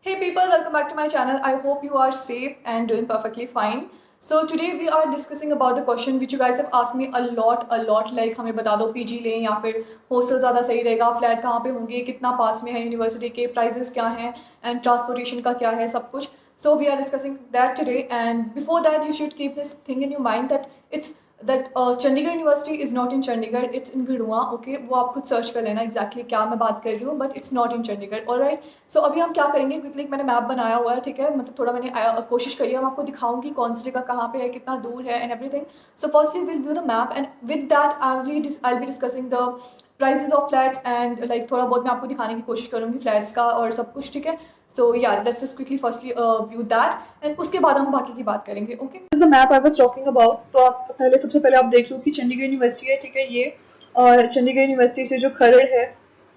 Hey people, welcome back to my channel. I hope you are safe and doing perfectly fine. So today we are discussing about the question which you guys have asked me a lot like हमें बता दो PG लें या फिर hostel ज़्यादा सही रहेगा, flat कहाँ पे होंगे, कितना पास में है यूनिवर्सिटी के, प्राइजेस क्या हैं एंड ट्रांसपोर्टेशन का क्या है, सब कुछ. So we are discussing that today, and before that you should keep this thing in your mind that it's that Chandigarh university is not in Chandigarh, it's in Garhwa. Okay, वो आप खुद सर्च कर लेना एग्जैक्टली क्या मैं बात कर रही हूँ, but it's not in Chandigarh. Alright. So अभी हम क्या करेंगे, क्विकली मैंने मैप बनाया हुआ है, ठीक है, मतलब थोड़ा मैंने कोशिश करी है, हम आपको दिखाऊंगी कौन सी जगह कहाँ पे है, कितना दूर है and everything. So firstly will view the map and with that I be discussing the prices of flats and like थोड़ा बहुत मैं आपको दिखाने की कोशिश करूँगी फ्लैट्स का और सब कुछ, ठीक है. सो या let's just quickly firstly view that and उसके बाद हम बाकी की बात करेंगे. Okay, the map I was talking about. तो आप सबसे पहले आप देख लो कि चंडीगढ़ यूनिवर्सिटी है, ठीक है, ये. और चंडीगढ़ यूनिवर्सिटी से जो खरड़ है,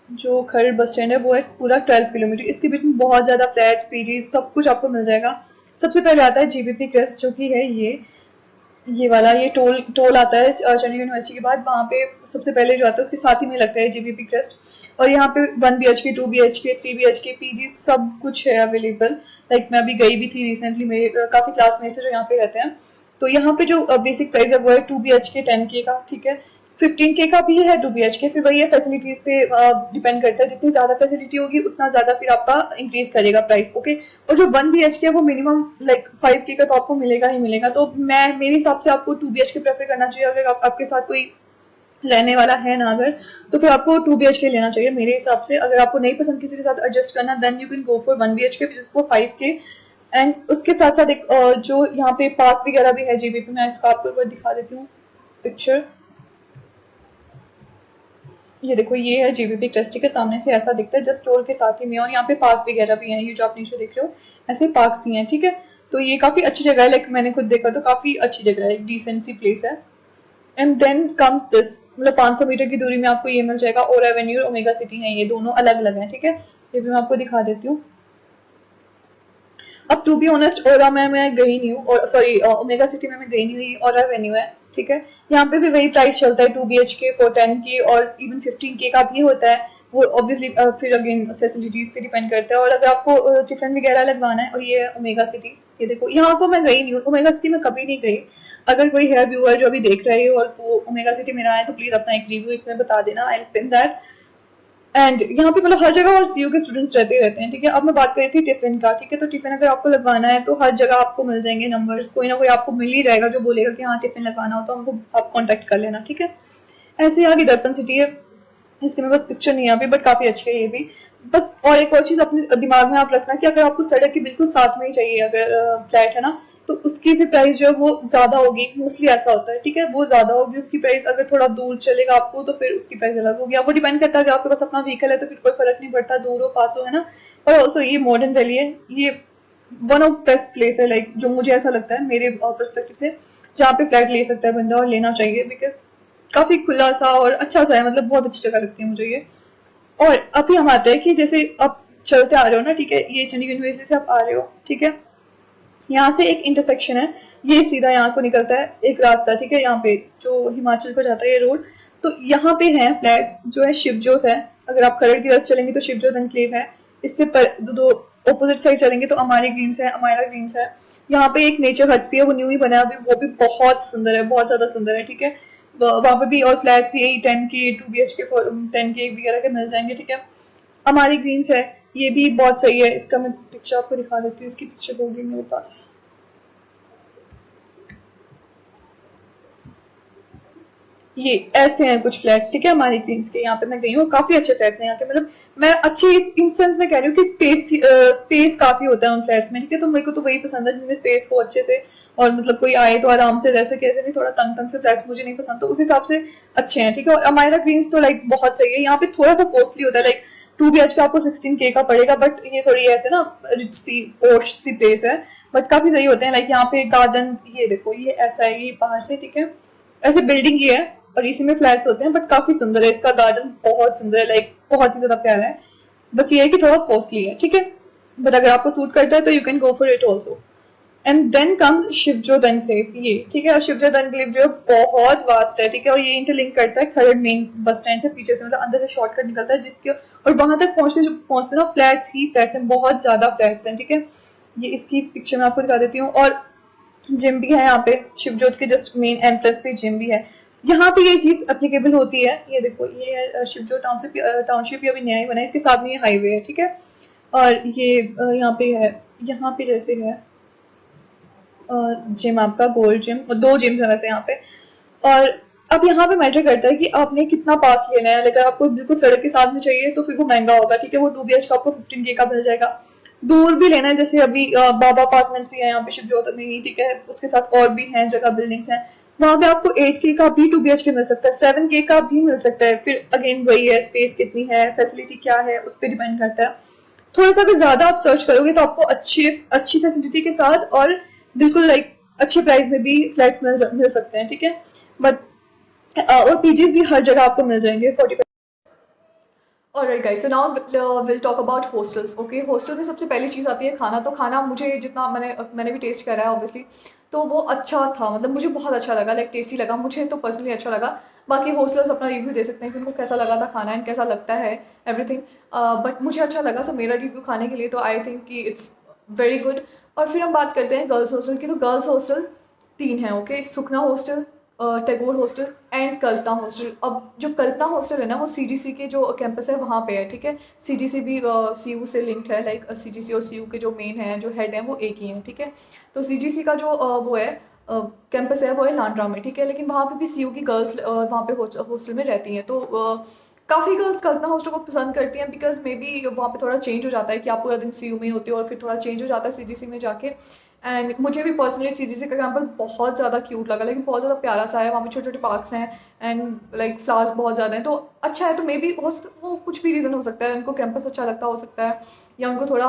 जो खरड़ बस स्टैंड है, वो है पूरा 12 किलोमीटर. इसके बीच में बहुत ज़्यादा फ्लैट्स, पीजी, सब कुछ आपको मिल जाएगा. सबसे पहले आता है जीबीपी क्रेस्ट, जो कि है ये वाला, ये टोल टोल आता है चंडीगढ़ यूनिवर्सिटी के बाद. वहाँ पे सबसे पहले जो आता है उसके साथ ही में लगता है जीबीपी क्रेस्ट. और यहाँ पे 1 BHK, 2 BHK, 3 BHK पीजी सब कुछ है अवेलेबल. लाइक मैं अभी गई भी थी रिसेंटली, मेरे काफ़ी क्लासमेट्स जो यहाँ पे रहते हैं. तो यहाँ पे जो बेसिक प्राइस है वो है 2 BHK 10K का, ठीक है. 15K का भी है 2 BHK. फिर वही है, फैसिलिटीज पे डिपेंड करता है, जितनी ज्यादा फैसिलिटी होगी उतना ज्यादा फिर आपका इंक्रीज करेगा प्राइस. ओके. और जो 1 BHK है वो मिनिमम लाइक 5K का तो आपको मिलेगा ही मिलेगा. तो मेरे हिसाब से आपको 2 BHK प्रेफर करना चाहिए. अगर आपके साथ कोई रहने वाला है ना अगर, तो फिर आपको 2 BHK लेना चाहिए मेरे हिसाब से. अगर आपको नहीं पसंद किसी के साथ एडजस्ट करना, then you can go for 1 BHK which is for 5K. And उसके साथ साथ एक जो यहाँ पे पार्क वगैरह भी है जीबीपी में, इसको आपको एक बार दिखा देती हूँ पिक्चर. ये देखो, ये है जीबीपी क्रेस्ट के सामने से ऐसा दिखता है, जस्ट टोल के साथ ही में. और यहाँ पे पार्क वगैरह भी हैं, ये जो आप नीचे देख रहे हो ऐसे पार्क्स भी हैं, ठीक है. तो ये काफी अच्छी जगह है, लाइक मैंने खुद देखा तो काफी अच्छी जगह है, डिसेंट सी प्लेस है. एंड देन कम्स दिस, मतलब 500 मीटर की दूरी में आपको ये मिल जाएगा. और एवेन्यू और ओमेगा सिटी है, ये दोनों अलग अलग हैं, ठीक है. ये भी मैं आपको दिखा देती हूँ. अब टू बी ऑनेस्ट ओरा में मैं गई नहीं हूँ, और सॉरी ओमेगा सिटी में मैं गई नहीं हुई. और एवेन्यू है, ठीक है. यहाँ पे भी वही प्राइस चलता है, 2 BHK फॉर 10K और इवन 15K का भी होता है. वो ऑब्वियसली फिर अगेन फैसिलिटीज पे डिपेंड करता है. और अगर आपको टिफिन वगैरह लगवाना है, और ये है ओमेगा सिटी. ये देखो, यहाँ को मैं गई नहीं हूँ, ओमेगा सिटी में कभी नहीं गई. अगर कोई है व्यूअर जो अभी देख रहे हो और वो ओमेगा सिटी में रहा है, तो प्लीज अपना एक रिव्यू इसमें बता देना. I will pin that. And यहाँ पे मतलब हर जगह और सीयू के स्टूडेंट्स रहते हैं, ठीक है. अब मैं बात करी थी टिफिन का, ठीक है. तो टिफिन अगर आपको लगवाना है तो हर जगह आपको मिल जाएंगे नंबर्स, कोई ना कोई आपको मिल ही जाएगा जो बोलेगा कि हाँ टिफिन लगवाना हो, तो हमको आप कॉन्टेक्ट कर लेना, ठीक है. ऐसे यहाँ की दर्पण सिटी है, इसके में बस पिक्चर नहीं है अभी, बट काफी अच्छी है ये भी. बस और एक और चीज अपने दिमाग में आप रखना कि अगर आपको सड़क के बिल्कुल साथ में ही चाहिए अगर फ्लैट है ना, तो उसकी भी प्राइस जो है वो ज्यादा होगी. मोस्टली ऐसा होता है, ठीक है, वो ज्यादा होगी उसकी प्राइस. अगर थोड़ा दूर चलेगा आपको तो फिर उसकी प्राइस अलग होगी. अब वो डिपेंड करता है कि आपके पास अपना व्हीकल है तो फिर कोई फर्क नहीं पड़ता, दूर हो पास हो, है ना. और ऑल्सो ये मॉडर्न वैली है, ये वन ऑफ बेस्ट प्लेस है, लाइक जो मुझे ऐसा लगता है मेरे परस्पेक्टिव से, जहाँ पे फ्लैट ले सकता है बंदा, और लेना चाहिए. बिकॉज काफी खुला सा और अच्छा सा है, मतलब बहुत अच्छी जगह लगती है मुझे ये. और अभी हम आते हैं कि जैसे आप चलते आ रहे हो ना, ठीक है, ये चंडीगढ़ यूनिवर्सिटी से आप आ रहे हो, ठीक है. यहाँ से एक इंटरसेक्शन है, ये सीधा यहाँ को निकलता है एक रास्ता, ठीक है, यहाँ पे जो हिमाचल को जाता है ये रोड. तो यहाँ पे है फ्लैट्स, जो है शिवजोत है. अगर आप खरड़ की तरफ चलेंगे तो शिवजोत एनक्लेव है. इससे पर दो ऑपोजिट साइड चलेंगे तो अमारी ग्रीन्स है, अमायरा ग्रीन्स है. यहाँ पे एक नेचर हट्स भी है, वो न्यू ही बना है अभी, वो भी बहुत सुंदर है, बहुत ज्यादा सुंदर है, ठीक है. वहां पे भी और फ्लैट्स यही 10K 2 BHK 10K वगैरह के मिल जाएंगे, ठीक है. हमारी ग्रीन्स है, ये भी बहुत सही है. इसका मैं पिक्चर आपको दिखा देती हूँ, इसकी पिक्चर होगी मेरे पास. ये ऐसे हैं कुछ फ्लैट्स, ठीक है, हमारी ग्रीन्स के. यहाँ पे मैं गई हूँ, काफी अच्छे फ्लैट्स हैं यहाँ के. मतलब मैं अच्छी इन सेंस में कह रही हूँ कि स्पेस काफी होता है उन फ्लैट्स में, ठीक है. तो मेरे को तो वही पसंद है जिनमें स्पेस हो अच्छे से, और मतलब कोई आए तो आराम से रह सके, ऐसे नहीं थोड़ा तंग तंग से फ्लैट्स मुझे नहीं पसंद, तो उस हिसाब से अच्छे हैं, ठीक है. और अमायरा ग्रीन्स तो लाइक बहुत सही है. यहाँ पे थोड़ा सा कॉस्टली होता है, लाइक 2 BHK आपको 16K का पड़ेगा, बट ये थोड़ी ऐसे ना रिच सी पोश सी प्लेस है, बट काफी सही होते हैं. लाइक यहाँ पे गार्डन, ये देखो, ये ऐसा है, ये बाहर से, ठीक है, ऐसे बिल्डिंग ही है और इसी में फ्लैट्स होते हैं, बट काफी सुंदर है. इसका गार्डन बहुत सुंदर है, लाइक बहुत ही ज्यादा प्यारा है. बस ये है कि थोड़ा कॉस्टली है, ठीक है, बट अगर आपको सूट करता है तो you can go for it also. And then comes Shivjot enclave, ये ठीक है। और शिवजोत एनक्लेव जो बहुत वास्ट है, ठीक है, और ये इंटरलिंक करता है खरड़ मेन बस स्टैंड से पीछे से, मतलब अंदर से शॉर्टकट निकलता है जिसके, और वहां तक पहुंचते ना फ्लैट्स ही फ्लैट्स हैं, बहुत ज्यादा फ्लैट्स हैं, ठीक है। ये इसकी पिक्चर मैं आपको दिखा देती हूँ। और जिम भी है यहाँ पे, शिवजोत के जस्ट मेन एंट्रेंस पे जिम भी है। यहाँ पे ये चीज एप्लीकेबल होती है, ये देखो ये है शिवजोत टाउनशिप, ये अभी नया ही बना है, इसके साथ में ये हाईवे है, ठीक है। और ये यहाँ पे है, यहाँ पे जैसे है जिम आपका गोल्ड जिम, और 2 जिम्स है वैसे यहाँ पे। और अब यहाँ पे मैटर करता है कि आपने कितना पास लेना है। अगर आपको बिल्कुल सड़क के साथ में चाहिए तो फिर वो महंगा होगा, ठीक है, वो 2 BH का आपको 15K का मिल जाएगा। दूर भी लेना है, जैसे अभी बाबा अपार्टमेंट्स भी है यहाँ पे शिवजोत में ही, ठीक है, उसके साथ और भी हैं जगह, बिल्डिंग्स हैं, वहां पे आपको 8K का भी 2BH मिल सकता है, 7K का भी मिल सकता है। फिर अगेन वही है, स्पेस कितनी है, फैसिलिटी क्या है, उस पर डिपेंड करता है। थोड़ा सा अगर ज्यादा आप सर्च करोगे तो आपको अच्छी अच्छी फैसिलिटी के साथ और बिल्कुल लाइक अच्छे प्राइस में भी फ्लैट्स मिल सकते हैं, ठीक है। बट और पीजीज भी हर जगह आपको मिल जाएंगे 40। Alright guys, so now will talk about hostels. Okay, hostel में सबसे पहली चीज़ आती है खाना। तो खाना मुझे जितना मैंने भी टेस्ट करा है ऑब्वियसली, तो वो अच्छा था, मतलब मुझे बहुत अच्छा लगा, लाइक टेस्टी लगा, मुझे तो पर्सनली अच्छा लगा। बाकी हॉस्टलर्स अपना रिव्यू दे सकते हैं कि उनको कैसा लगा था खाना एंड कैसा लगता है एवरीथिंग, बट मुझे अच्छा लगा। सो मेरा रिव्यू खाने के लिए तो आई थिंक कि इट्स वेरी गुड। और फिर हम बात करते हैं गर्ल्स हॉस्टल की। तो गर्ल्स हॉस्टल 3 हैं, okay, Sukhna hostel, Tagore hostel and Kalpana hostel. अब जो कल्पना हॉस्टल है ना, वो सीजीसी के जो कैंपस है वहाँ पे है, ठीक है। सीजीसी भी सीयू से लिंक्ड है, लाइक सीजीसी और सीयू के जो मेन हैं, जो हेड हैं, वो एक ही हैं, ठीक है। तो सीजीसी का जो वो है कैंपस है, वो है लांड्रा में, ठीक है, लेकिन वहाँ पे भी सीयू की गर्ल्स वहाँ पे हॉस्टल में रहती हैं। तो काफ़ी गर्ल्स कल्पना हॉस्टल को पसंद करती हैं, बिकॉज मे बी वहाँ पे थोड़ा चेंज हो जाता है कि आप पूरा दिन सीयू में होते हो और फिर थोड़ा चेंज हो जाता है सीजीसी में जाके। एंड मुझे भी पर्सनली सीजीसी का कैंपस बहुत ज़्यादा क्यूट लगा, लेकिन बहुत ज़्यादा प्यारा सा है, वहाँ पे छोटे छोटे पार्क्स हैं एंड लाइक फ्लावर्स बहुत ज़्यादा हैं, तो अच्छा है। तो मे बी वो कुछ भी रीज़न हो सकता है, उनको कैंपस अच्छा लगता हो सकता है, या उनको थोड़ा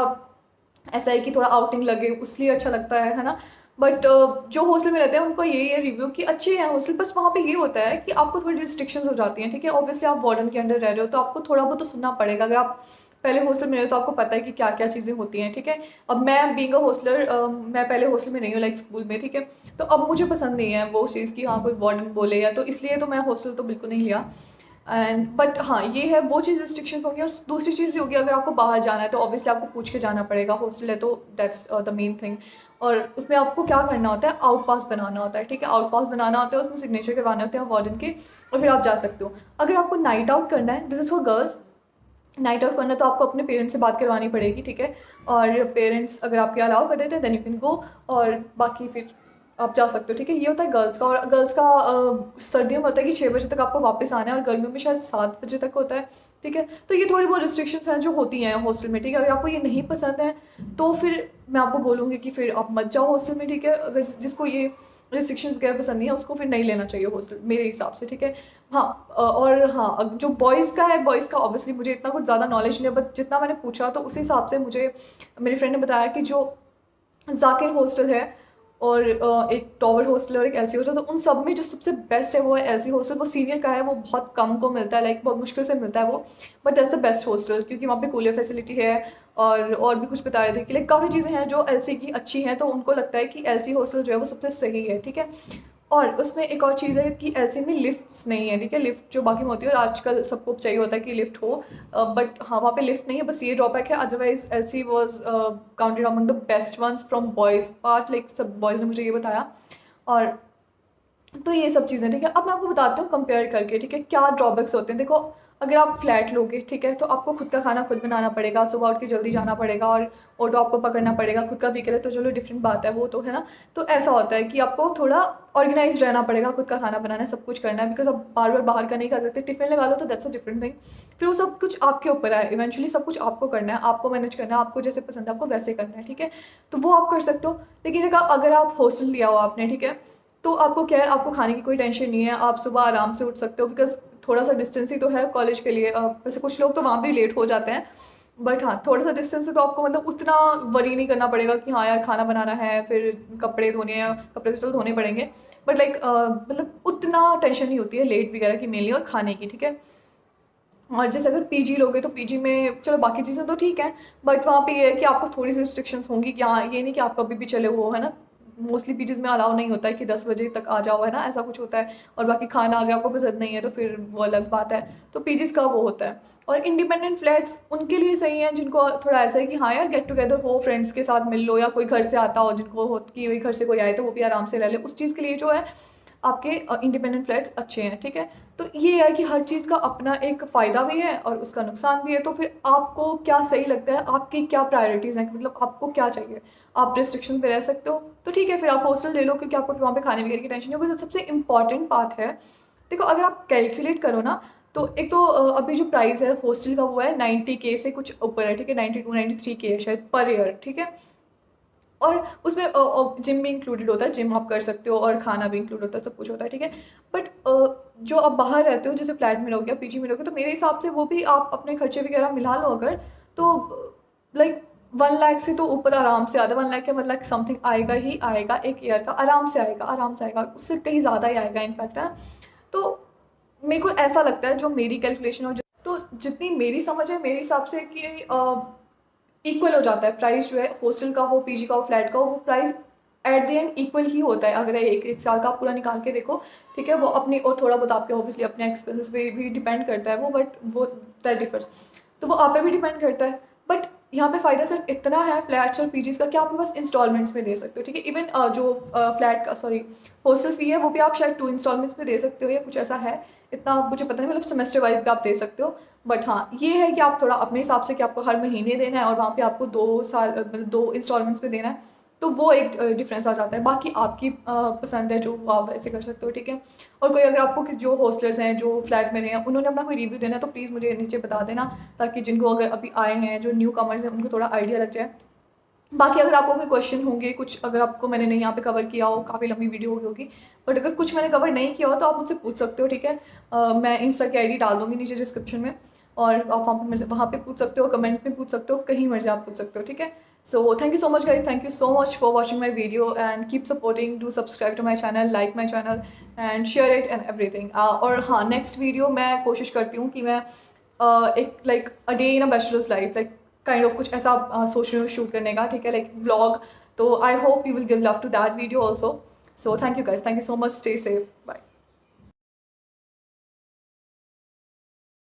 ऐसा है कि थोड़ा आउटिंग लगे उसलिए अच्छा लगता है ना। बट जो हॉस्टल में रहते हैं उनको यही है रिव्यू कि अच्छे हैं हॉस्टल, बस वहाँ पे ये होता है कि आपको थोड़ी रिस्ट्रिक्शंस हो जाती हैं, ठीक है। ऑब्वियसली आप वार्डन के अंडर रह रहे हो तो आपको थोड़ा बहुत तो सुनना पड़ेगा। अगर आप पहले हॉस्टल में रहे हो तो आपको पता है कि क्या क्या चीज़ें होती हैं, ठीक है। अब मैं बीइंग अ हॉस्टलर, मैं पहले हॉस्टल में नहीं हूँ लाइक स्कूल में, ठीक है, तो अब मुझे पसंद नहीं है वो चीज़ कि हाँ कोई वार्डन बोले, या तो इसलिए तो मैं हॉस्टल तो बिल्कुल नहीं लिया। एंड बट हाँ, ये है वो चीज़ रिस्ट्रिक्शंस होंगी। और दूसरी चीज़ ये होगी, अगर आपको बाहर जाना है तो ऑब्वियसली आपको पूछ के जाना पड़ेगा, हॉस्टल है तो दैट्स द मेन थिंग। और उसमें आपको क्या करना होता है, आउट पास बनाना होता है, ठीक है, आउट पास बनाना होता है, उसमें सिग्नेचर करवाने होते हैं वार्डन के, और फिर आप जा सकते हो। अगर आपको नाइट आउट करना है, this is for girls, night out करना तो आपको अपने पेरेंट्स से बात करवानी पड़ेगी, ठीक है। और पेरेंट्स अगर आपके अलाउ कर देते हैं देन यू कैन गो, और बाकी फिर आप जा सकते हो, ठीक है। ये होता है गर्ल्स का। और गर्ल्स का सर्दियों में होता है कि 6 बजे तक आपको वापस आना है, और गर्मियों में शायद 7 बजे तक होता है, ठीक है। तो ये थोड़ी बहुत रिस्ट्रिक्शंस हैं जो होती हैं हॉस्टल में, ठीक है। अगर आपको ये नहीं पसंद है तो फिर मैं आपको बोलूँगी कि फिर आप मत जाओ हॉस्टल में, ठीक है। अगर जिसको ये रिस्ट्रिक्शंस वगैरह पसंद नहीं है उसको फिर नहीं लेना चाहिए हॉस्टल मेरे हिसाब से, ठीक है। हाँ, और हाँ, जो बॉयज़ का है, बॉयज़ का ऑब्वियसली मुझे इतना कुछ ज़्यादा नॉलेज नहीं है, बट जितना मैंने पूछा तो उस हिसाब से मुझे मेरी फ्रेंड ने बताया कि जो जाकिर हॉस्टल है और एक टॉवर हॉस्टल और एक एलसी हॉस्टल, तो उन सब में जो सबसे बेस्ट है वो है एलसी हॉस्टल। वो सीनियर का है, वो बहुत कम को मिलता है, लाइक बहुत मुश्किल से मिलता है वो, but that's the best hostel, क्योंकि वहाँ पे कूलर फैसिलिटी है। और भी कुछ बता रहे थे कि लाइक काफ़ी चीज़ें हैं जो एलसी की अच्छी हैं, तो उनको लगता है कि एलसी हॉस्टल जो है वो सबसे सही है, ठीक है। और उसमें एक और चीज़ है कि एलसी में लिफ्ट्स नहीं है, ठीक है, लिफ्ट जो बाकी में होती है, और आजकल सबको चाहिए होता है कि लिफ्ट हो, बट हाँ वहाँ पे लिफ्ट नहीं है, बस ये ड्रॉबैक है। Otherwise LC was counted among the best ones from boys part, like सब बॉयज़ ने मुझे ये बताया। और तो ये सब चीज़ें, ठीक है। अब मैं आपको बताती हूँ कंपेयर करके, ठीक है, क्या ड्रॉबैक्स होते हैं। देखो, अगर आप फ्लैट लोगे, ठीक है, तो आपको खुद का खाना खुद बनाना पड़ेगा, सुबह उठ के जल्दी जाना पड़ेगा, और ऑटो आपको पकड़ना पड़ेगा, खुद का व्हीकल है तो चलो डिफरेंट बात है, वो तो है ना। तो ऐसा होता है कि आपको थोड़ा ऑर्गेनाइज रहना पड़ेगा, खुद का खाना बनाना है, सब कुछ करना है, बिकॉज आप बार बार बाहर का नहीं खा सकते। टिफिन लगा लो तो दैट्स अ डिफरेंट थिंग, फिर वो सब कुछ आपके ऊपर है, इवेंचुअली सब कुछ आपको करना है, आपको मैनेज करना है, आपको जैसे पसंद है आपको वैसे करना है, ठीक है। तो वो आप कर सकते हो। लेकिन जगह अगर आप हॉस्टल लिया हो आपने, ठीक है, तो आपको क्या है, आपको खाने की कोई टेंशन नहीं है, आप सुबह आराम से उठ सकते हो, बिकॉज थोड़ा सा डिस्टेंस ही तो है कॉलेज के लिए। वैसे कुछ लोग तो वहाँ भी लेट हो जाते हैं, बट हाँ थोड़ा सा डिस्टेंस है, तो आपको मतलब उतना वरी नहीं करना पड़ेगा कि हाँ यार खाना बनाना है, फिर कपड़े धोने हैं, कपड़े तो चलो धोने पड़ेंगे, बट लाइक मतलब उतना टेंशन नहीं होती है लेट वगैरह की मेनली, और खाने की, ठीक है। और जैसे अगर पीजी लोगे तो पीजी में चलो बाकी चीज़ें तो ठीक है, बट वहाँ पे ये है कि आपको थोड़ी सी रिस्ट्रिक्शंस होंगी कि हाँ ये नहीं कि आप कभी भी चले वो, है ना। मोस्टली पीजीज में अलाउ नहीं होता है कि 10 बजे तक आ जाओ, है ना, ऐसा कुछ होता है। और बाकी खाना अगर आपको पसंद नहीं है तो फिर वो अलग बात है। तो पीजीज का वो होता है। और इंडिपेंडेंट फ्लैट्स उनके लिए सही हैं जिनको थोड़ा ऐसा है कि हाँ यार गेट टुगेदर हो, फ्रेंड्स के साथ मिल लो, या कोई घर से आता हो जिनको हो कि वही घर से कोई आए तो वो भी आराम से रह ले, उस चीज़ के लिए जो है आपके इंडिपेंडेंट फ्लैट्स अच्छे हैं, ठीक है। तो ये है कि हर चीज़ का अपना एक फ़ायदा भी है और उसका नुकसान भी है। तो फिर आपको क्या सही लगता है, आपकी क्या प्रायोरिटीज़ हैं, मतलब आपको क्या चाहिए। आप रिस्ट्रिक्शंस में रह सकते हो तो ठीक है, फिर आप हॉस्टल ले लो, क्योंकि आपको फिर वहाँ पे खाने वगैरह की टेंशन नहीं होगी। तो सबसे इंपॉर्टेंट बात है, देखो अगर आप कैलकुलेट करो ना, तो एक तो अभी जो प्राइस है हॉस्टल का वो है 90K से कुछ ऊपर है, ठीक है, 92-93K है शायद पर ईयर, ठीक है। और उसमें जिम भी इंक्लूडेड होता है, जिम आप कर सकते हो और खाना भी इंक्लूड होता है, सब कुछ होता है, ठीक है। बट जो आप बाहर रहते हो, जैसे फ्लैट में रहोगे या पीजी में रहोगे, तो मेरे हिसाब से वो भी आप अपने खर्चे वगैरह मिला लो अगर, तो लाइक 1 लाख से तो ऊपर आराम से आता है। 1 लाख या 1 लाख समथिंग आएगा ही आएगा, एक ईयर का आराम से आएगा, आराम से आएगा, उससे कहीं ज़्यादा ही आएगा इनफैक्ट, है ना। तो मेरे को ऐसा लगता है, जो मेरी कैलकुलेशन हो, तो जितनी मेरी समझ है मेरे हिसाब से कि इक्वल हो जाता है प्राइस, जो है हॉस्टल का हो, पीजी का हो, फ्लैट का हो, वो price at the end equal ही होता है। अगर एक साल का आप पूरा निकाल के देखो, ठीक है, वो अपनी और थोड़ा बहुत आपके ऑब्वियसली अपने एक्सपेंसेस पे भी डिपेंड करता है वो, बट वो दैट डिफर्स। तो वो आप पे भी डिपेंड करता है। बट यहाँ पे फ़ायदा सिर्फ इतना है फ्लैट्स और पीजीज़ का कि आप बस इंस्टॉलमेंट्स में दे सकते हो, ठीक है। इवन जो फ्लैट का सॉरी हॉस्टल फ़ी है वो भी आप शायद 2 इंस्टॉलमेंट्स में दे सकते हो या कुछ ऐसा है, इतना मुझे पता नहीं, मतलब सेमेस्टर वाइज भी आप दे सकते हो। बट हाँ ये है कि आप थोड़ा अपने हिसाब से कि आपको हर महीने देना है और वहाँ पे आपको 2 साल मतलब 2 इंस्टॉलमेंट्स में देना है, तो वो एक डिफरेंस आ जाता है। बाकी आपकी पसंद है, जो आप वैसे कर सकते हो, ठीक है। और कोई अगर आपको किस जो हॉस्टलर्स हैं जो फ्लैट में रहे हैं उन्होंने अपना कोई रिव्यू देना है तो प्लीज़ मुझे नीचे बता देना, ताकि जिनको अगर अभी आए हैं जो न्यू कमर्स हैं उनको थोड़ा आइडिया लग जाए। बाकी अगर आपको कोई क्वेश्चन होंगे, कुछ अगर आपको मैंने नहीं यहाँ पे कवर किया हो, काफ़ी लंबी वीडियो हो गई होगी, बट अगर कुछ मैंने कवर नहीं किया हो तो आप मुझसे पूछ सकते हो, ठीक है। मैं इंस्टा की आईडी डाल दूँगी नीचे डिस्क्रिप्शन में, और आप वहाँ पे पूछ सकते हो, कमेंट में पूछ सकते हो, कहीं मर्जी आप पूछ सकते हो, ठीक है। So thank you so much guys, thank you so much for watching my video and keep supporting, do subscribe to my channel, like my channel and share it and everything. और हाँ, नेक्स्ट वीडियो मैं कोशिश करती हूँ कि मैं एक like a day in a bachelors life, like kind of कुछ ऐसा सोच रही हूँ शूट करने का, ठीक है, लाइक व्लॉग। तो I hope you will give love to that video also. So thank you guys, thank you so much, stay safe, bye.